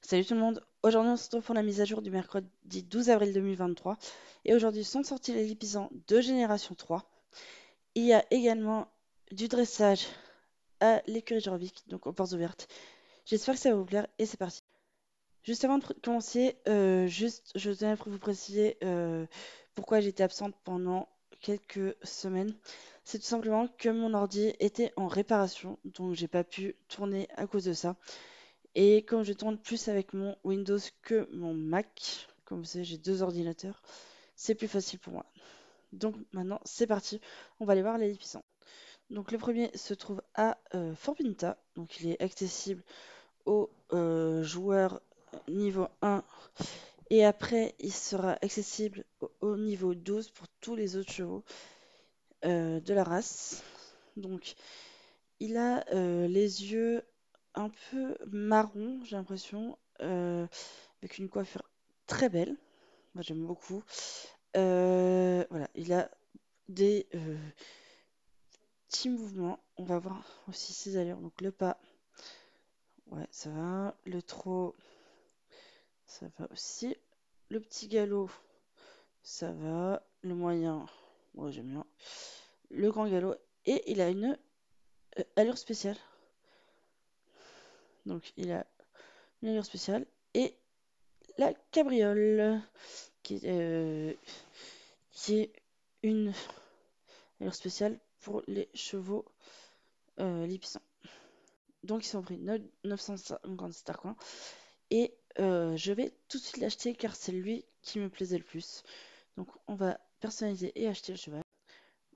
Salut tout le monde, aujourd'hui on se retrouve pour la mise à jour du mercredi 12 avril 2023 et aujourd'hui sont sortis les lipisans de Génération 3. Il y a également du dressage à l'écurie Jorvik, donc aux portes ouvertes. J'espère que ça va vous plaire et c'est parti. Juste avant de commencer, je tenais à vous préciser pourquoi j'étais absente pendant quelques semaines. C'est tout simplement que mon ordi était en réparation, donc j'ai pas pu tourner à cause de ça. Et comme je tourne plus avec mon Windows que mon Mac, comme vous savez, j'ai deux ordinateurs, c'est plus facile pour moi. Donc maintenant, c'est parti. On va aller voir les puissants. Donc le premier se trouve à Fort Pinta. Donc il est accessible aux joueurs niveau 1. Et après, il sera accessible au niveau 12 pour tous les autres chevaux de la race. Donc il a les yeux un peu marron, j'ai l'impression, avec une coiffure très belle. Moi, j'aime beaucoup. Voilà, il a des petits mouvements. On va voir aussi ses allures. Donc le pas, ouais, ça va. Le trot, ça va aussi. Le petit galop, ça va. Le moyen, ouais, j'aime bien. Le grand galop. Et il a une allure spéciale. Donc il a une allure spéciale. Et la cabriole, qui est une allure spéciale pour les chevaux lipissants. Donc ils sont pris 950 Starcoins. Et je vais tout de suite l'acheter car c'est lui qui me plaisait le plus. Donc on va personnaliser et acheter le cheval.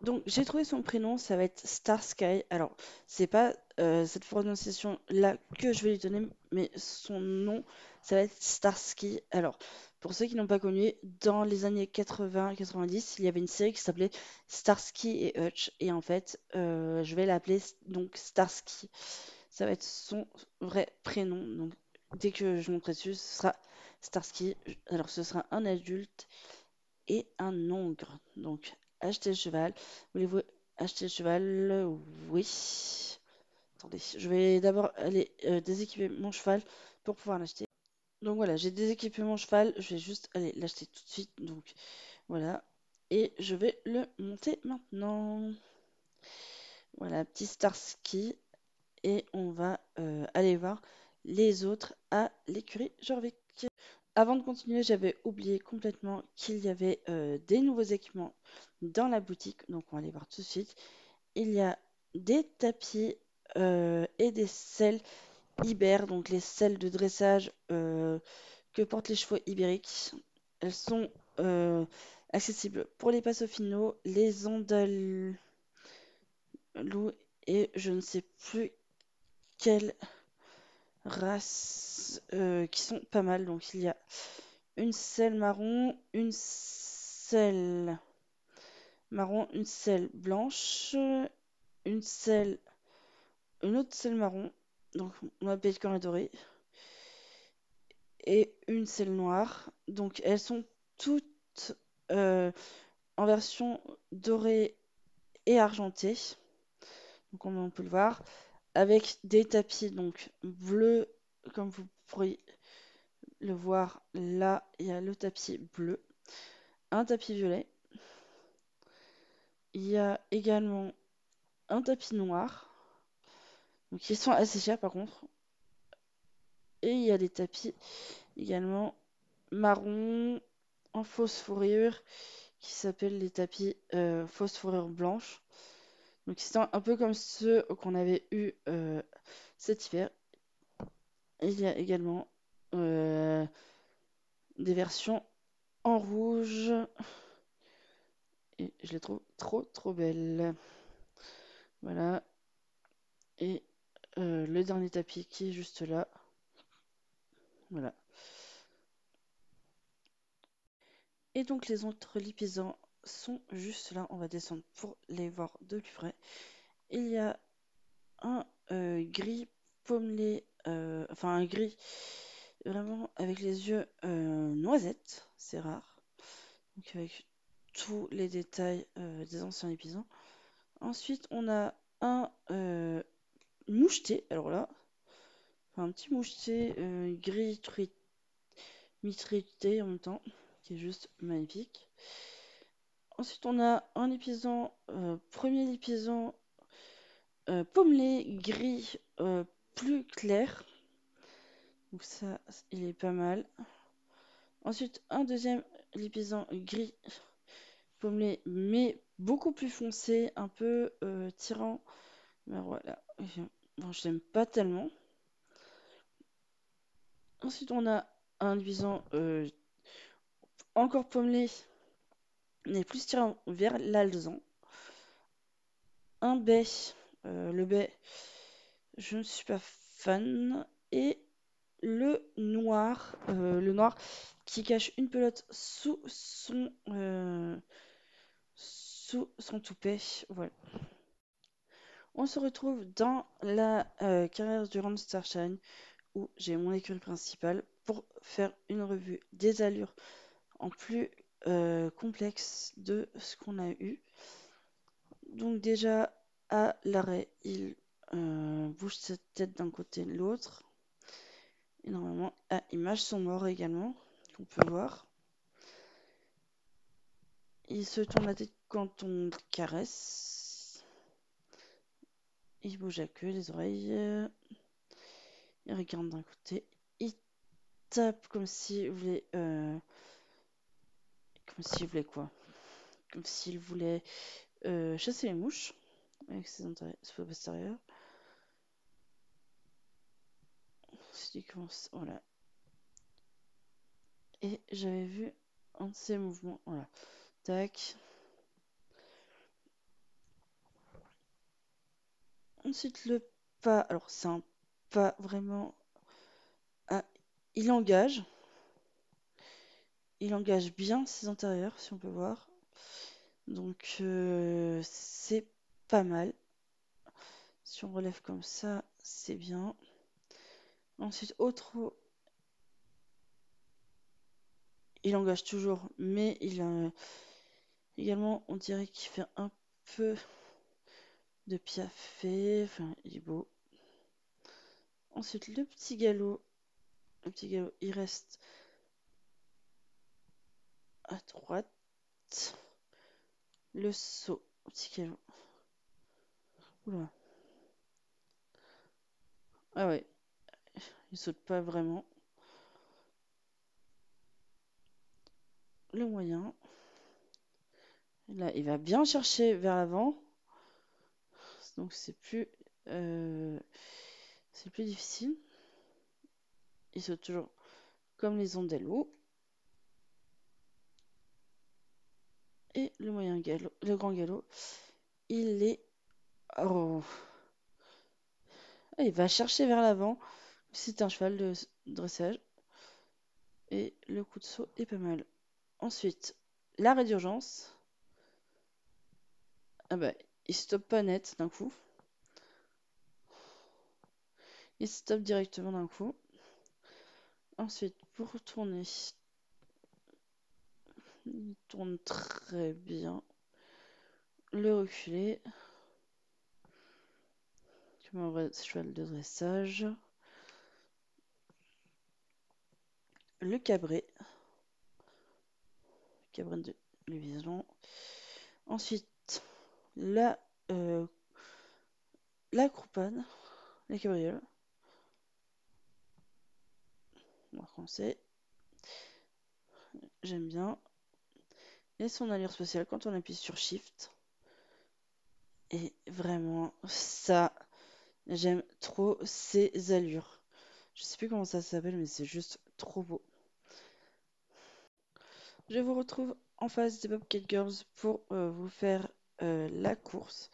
Donc j'ai trouvé son prénom, ça va être Star Sky. Alors c'est pas cette prononciation là que je vais lui donner, mais son nom ça va être Starsky. Alors pour ceux qui n'ont pas connu, dans les années 80-90, il y avait une série qui s'appelait Starsky et Hutch. Et en fait, je vais l'appeler donc Starsky. Ça va être son vrai prénom. Donc dès que je monterai dessus, ce sera Starsky. Alors ce sera un adulte et un hongre. Donc, acheter le cheval. Voulez-vous acheter le cheval? Oui. Attendez, je vais d'abord aller déséquiper mon cheval pour pouvoir l'acheter. Donc voilà, j'ai déséquipé mon cheval. Je vais juste aller l'acheter tout de suite. Donc voilà. Et je vais le monter maintenant. Voilà, petit Starsky. Et on va aller voir les autres à l'écurie Jorvik. Avant de continuer, j'avais oublié complètement qu'il y avait des nouveaux équipements dans la boutique, donc on va les voir tout de suite. Il y a des tapis et des selles ibères, donc les selles de dressage que portent les chevaux ibériques. Elles sont accessibles pour les passos finaux, les andalous et je ne sais plus quelle race qui sont pas mal. Donc il y a une selle marron, une selle marron, une selle blanche, une selle, une autre selle marron, donc on appelle cornet doré, et une selle noire. Donc elles sont toutes euh, en version dorée et argentée, donc on peut le voir, avec des tapis donc bleus, comme vous pourriez le voir là, il y a le tapis bleu, un tapis violet. Il y a également un tapis noir, donc ils sont assez chers par contre. Et il y a des tapis également marron en fausse fourrure qui s'appellent les tapis fausse fourrure blanche. Donc c'est un peu comme ceux qu'on avait eu cet hiver. Et il y a également euh, des versions en rouge et je les trouve trop belles. Voilà. Et le dernier tapis qui est juste là. Voilà. Et donc les autres lipisants sont juste là. On va descendre pour les voir de plus près. Il y a un gris pommelé, enfin un gris vraiment avec les yeux noisettes, c'est rare. Donc avec tous les détails des anciens épisodes. Ensuite, on a un moucheté. Alors là, un petit moucheté gris mitrité en même temps, qui est juste magnifique. Ensuite, on a un lipizzan, premier lipizzan pommelé gris plus clair. Donc ça, il est pas mal. Ensuite, un deuxième lipizzan gris pommelé, mais beaucoup plus foncé, un peu tirant. Ben voilà, bon, je l'aime pas tellement. Ensuite, on a un lipizzan encore pommelé, mais plus tirant vers l'alezan. Un baie, le baie, je ne suis pas fan. Et le noir qui cache une pelote sous son toupet. Voilà. On se retrouve dans la carrière du Rand Starshine où j'ai mon écurie principale pour faire une revue des allures en plus complexe de ce qu'on a eu. Donc déjà à l'arrêt, il bouge sa tête d'un côté de l'autre. Et normalement, il mâche son mort également, qu'on peut voir. Il se tourne la tête quand on le caresse. Il bouge la queue, les oreilles. Il regarde d'un côté. Il tape comme s'il voulait... comme s'il voulait quoi? Comme s'il voulait chasser les mouches avec ses postérieurs. Ensuite, il commence... Voilà. Et j'avais vu un de ses mouvements. Voilà. Tac. Ensuite, le pas. Alors, c'est un pas vraiment... Ah, il engage. Il engage bien ses antérieurs, si on peut voir. Donc, c'est pas mal. Si on relève comme ça, c'est bien. Ensuite, autre... Il engage toujours, mais il a... Également, on dirait qu'il fait un peu de piafé. Enfin, il est beau. Ensuite, le petit galop. Le petit galop, il reste à droite. Le saut. Petit galop. Oula. Ah ouais. Il saute pas vraiment. Le moyen. Là, il va bien chercher vers l'avant. Donc, c'est plus difficile. Il saute toujours comme les ondellos. Et le moyen galop, le grand galop, il est... Oh. Ah, il va chercher vers l'avant. C'est un cheval de dressage. Et le coup de saut est pas mal. Ensuite, l'arrêt d'urgence. Ah bah, il stoppe pas net d'un coup. Il stoppe directement d'un coup. Ensuite, pour tourner, il tourne très bien. Le reculer. Comme un vrai cheval de dressage. Le cabré. Cabrin de Lévision. Ensuite, la, euh, la croupane, la cabriole. On va recommencer. J'aime bien. Et son allure spatiale quand on appuie sur Shift. Et vraiment, ça, j'aime trop ces allures. Je sais plus comment ça s'appelle, mais c'est juste trop beau. Je vous retrouve en face des Bobcat Girls pour vous faire la course.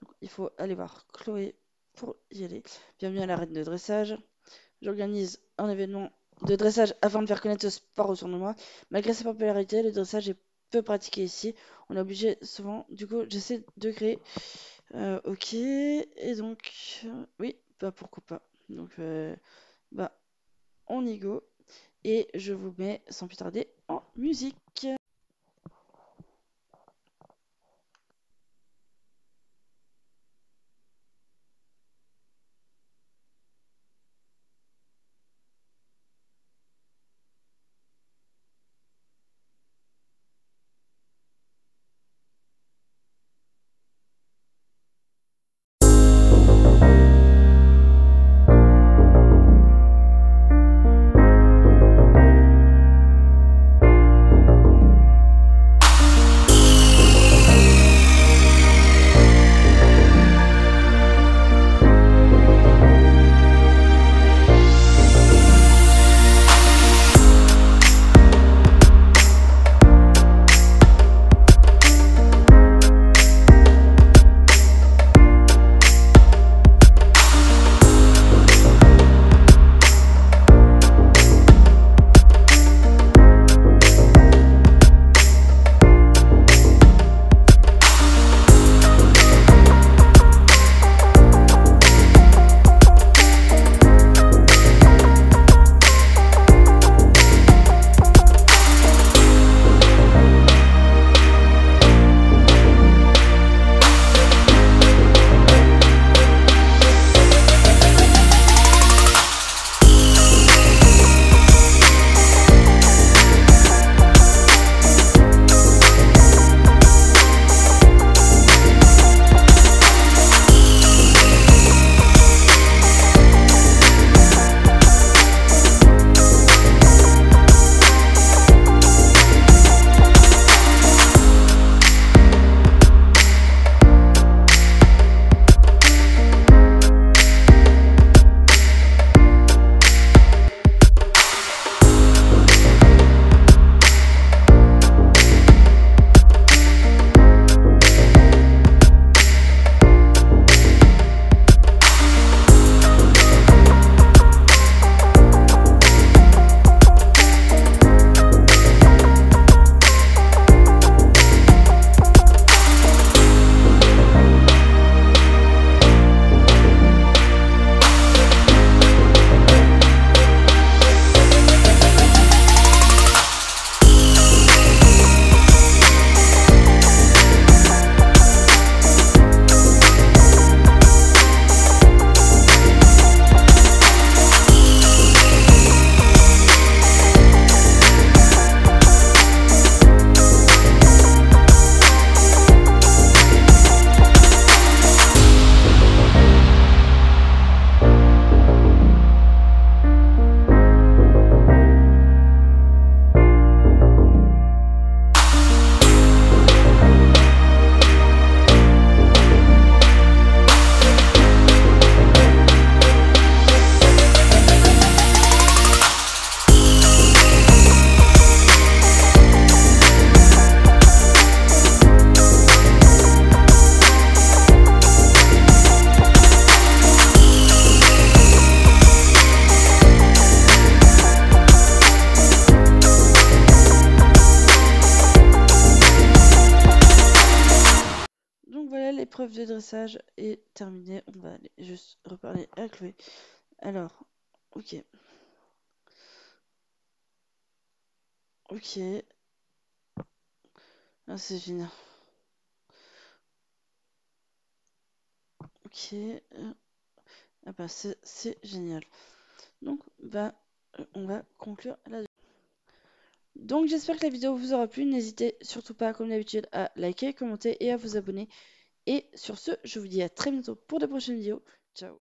Donc, il faut aller voir Chloé pour y aller. Bienvenue à l'arène de dressage. J'organise un événement de dressage afin de faire connaître ce sport au tournoi. Malgré sa popularité, le dressage est peu pratiqué ici. On est obligé souvent, du coup, j'essaie de créer. Ok, et donc, oui, bah pourquoi pas. Donc, bah, on y go. Et je vous mets sans plus tarder en musique. l'épreuve de dressage est terminée. On va aller juste reparler à Chloé. Alors, ok. Ok. Ah, c'est génial. Ok. Ah bah, c'est génial. Donc, bah, on va conclure là. Donc, j'espère que la vidéo vous aura plu. N'hésitez surtout pas, comme d'habitude, à liker, commenter et à vous abonner. Et sur ce, je vous dis à très bientôt pour de prochaines vidéos. Ciao!